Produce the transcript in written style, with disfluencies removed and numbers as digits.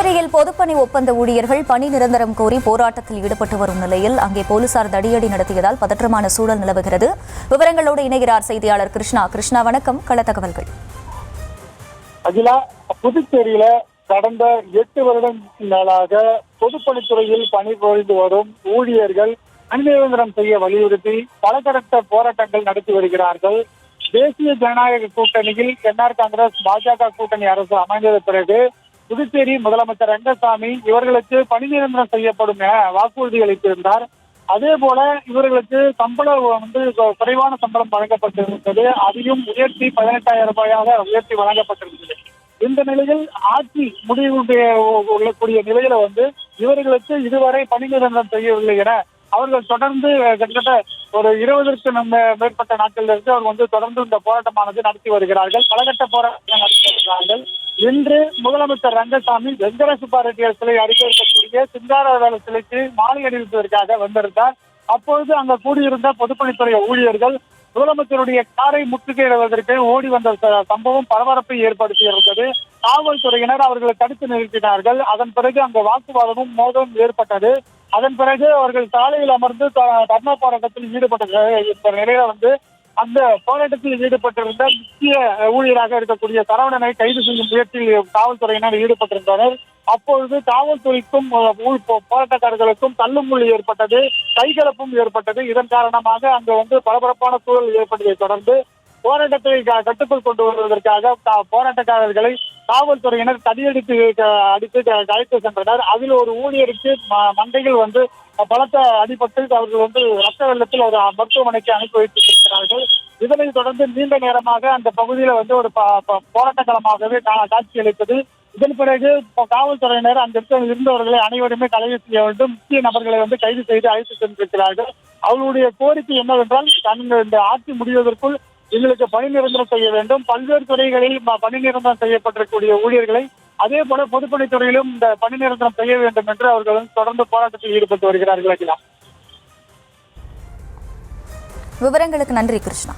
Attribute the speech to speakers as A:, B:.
A: புதுச்சேரியில் பொதுப்பணி ஒப்பந்த ஊழியர்கள் பணி நிரந்தரம் கோரி போராட்டத்தில் ஈடுபட்டு வரும் நிலையில் அங்கே போலீசார் தடியடி நடத்தியதால் பதற்றமான சூழல் நிலவுகிறது. விவரங்களோடு இணைகிறார் செய்தியாளர் கிருஷ்ணா. கிருஷ்ணா, வணக்கம். கள தகவல்கள்.
B: அகிலா, புதுச்சேரியில கடந்த 8 வருடங்களுக்கு மேலாக பொதுப்பணித்துறையில் பணிபுரிந்து வரும் ஊழியர்கள் பணி நிரந்தரம் செய்ய வலியுறுத்தி பலதரப்பட்ட போராட்டங்கள் நடத்தி வருகிறார்கள். தேசிய ஜனநாயக கூட்டணியில் என்ஆர் காங்கிரஸ் பாஜக கூட்டணி அரசு அமைந்தது பிறகு புதுச்சேரி முதலமைச்சர் ரங்கசாமி இவர்களுக்கு பணி நிரந்தரம் செய்யப்படும் என வாக்குறுதி அளித்திருந்தார். அதே போல இவர்களுக்கு சம்பளம் குறைவான சம்பளம் வழங்கப்பட்டிருந்தது. அதையும் உயர்த்தி 18,000 ரூபாயாக உயர்த்தி வழங்கப்பட்டிருந்தது. இந்த நிலையில் ஆட்சி முடிவு உள்ளக்கூடிய நிலையில இவர்களுக்கு இதுவரை பணி நிரந்தரம் செய்யவில்லை என அவர்கள் தொடர்ந்து கிட்டத்தட்ட ஒரு 20க்கும் மேற்பட்ட நாட்களிலிருந்து அவர் தொடர்ந்து இந்த போராட்டமானது நடத்தி வருகிறார்கள். பலகட்ட போராட்டங்கள் நடத்தி வருகிறார்கள். இன்று முதலமைச்சர் ரங்கசாமி வெங்கட சுப்பாரெட்டியார் சிலை அருகே இருக்கக்கூடிய சிங்காரவேல சிலைக்கு மாலை அணிவிப்பதற்காக வந்திருந்தார். அப்பொழுது அங்க கூடியிருந்த பொதுப்பணித்துறை ஊழியர்கள் முதலமைச்சருடைய காரை முற்றுகையிடுவதற்கு ஓடி வந்த சம்பவம் பரபரப்பை ஏற்படுத்தியிருந்தது. காவல்துறையினர் அவர்களை தடுத்து நிறுத்தினார்கள். அதன் பிறகு அங்கு வாக்குவாதமும் மோதலும் ஏற்பட்டது. அதன் பிறகு அவர்கள் சாலையில் அமர்ந்து தர்ணா போராட்டத்தில் ஈடுபட்ட நிலையில அந்த போராட்டத்தில் ஈடுபட்டிருந்த முக்கிய ஊழியராக இருக்கக்கூடிய சரவணனை கைது செய்யும் முயற்சியில் காவல்துறையினர் ஈடுபட்டிருந்தனர். அப்பொழுது காவல்துறைக்கும் போராட்டக்காரர்களுக்கும் தள்ளுமுள்ளி ஏற்பட்டது, கைகலப்பும் ஏற்பட்டது. இதன் காரணமாக அங்கு பரபரப்பான சூழல் ஏற்பட்டதை தொடர்ந்து போராட்டத்தை கட்டுக்குள் கொண்டு வருவதற்காக போராட்டக்காரர்களை காவல்துறையினர் தடியடித்து அழைத்து சென்றனர். அதில் ஒரு ஊழியருக்கு மண்டையில் பலத்த அடிபட்டு அவர்கள் ரத்த வெள்ளத்தில் ஒரு மருத்துவமனைக்கு அனுப்பி வைத்திருக்கிறார்கள். இதனைத் தொடர்ந்து நீண்ட நேரமாக அந்த பகுதியில ஒரு போராட்ட களமாகவே காட்சியளித்தது. இதன் பிறகு காவல்துறையினர் அந்த இருந்தவர்களை அனைவருமே கைது செய்ய வேண்டும், முக்கிய நபர்களை கைது செய்து அழைத்து சென்றிருக்கிறார்கள். அவர்களுடைய கோரிக்கை என்னவென்றால், இந்த ஆட்சி முடிவதற்குள் எங்களுக்கு பணி நிரந்தரம் செய்ய வேண்டும். பல்வேறு துறைகளில் பணி நிரந்தரம் செய்யப்பட்டிருக்கூடிய ஊழியர்களை அதே போல பொதுப்பணித்துறையிலும் இந்த பணி நிரந்தரம் செய்ய வேண்டும் என்று அவர்கள் தொடர்ந்து போராட்டத்தில் ஈடுபட்டு வருகிறார்கள்.
A: விவரங்களுக்கு நன்றி கிருஷ்ணா.